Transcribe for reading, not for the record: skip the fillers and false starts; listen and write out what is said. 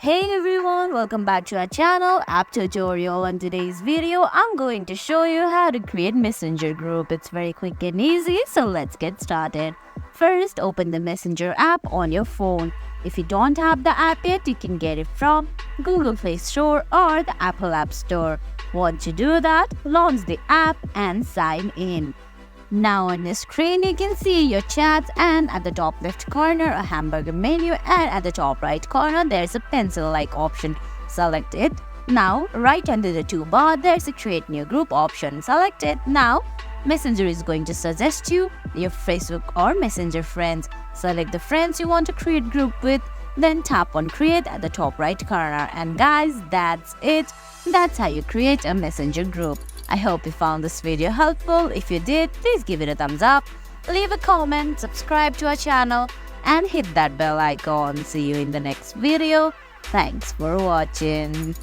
Hey everyone, welcome back to our channel App Tutorial. In today's video, I'm going to show you how to create Messenger group. It's very quick and easy, so let's get started. First, open the Messenger app on your phone. If you don't have the app yet, you can get it from Google Play Store or the Apple App Store. Once you do that, launch the app and sign in. Now on the screen, you can see your chats, and at the top left corner, a hamburger menu, and at the top right corner, there's a pencil-like option. Select it. Now, right under the toolbar, there's a create new group option. Select it. Now, Messenger is going to suggest you your Facebook or Messenger friends. Select the friends you want to create group with, then tap on create at the top right corner. And guys, that's it. That's how you create a Messenger group. I hope you found this video helpful. If you did, please give it a thumbs up, leave a comment, subscribe to our channel, and hit that bell icon. See you in the next video. Thanks for watching.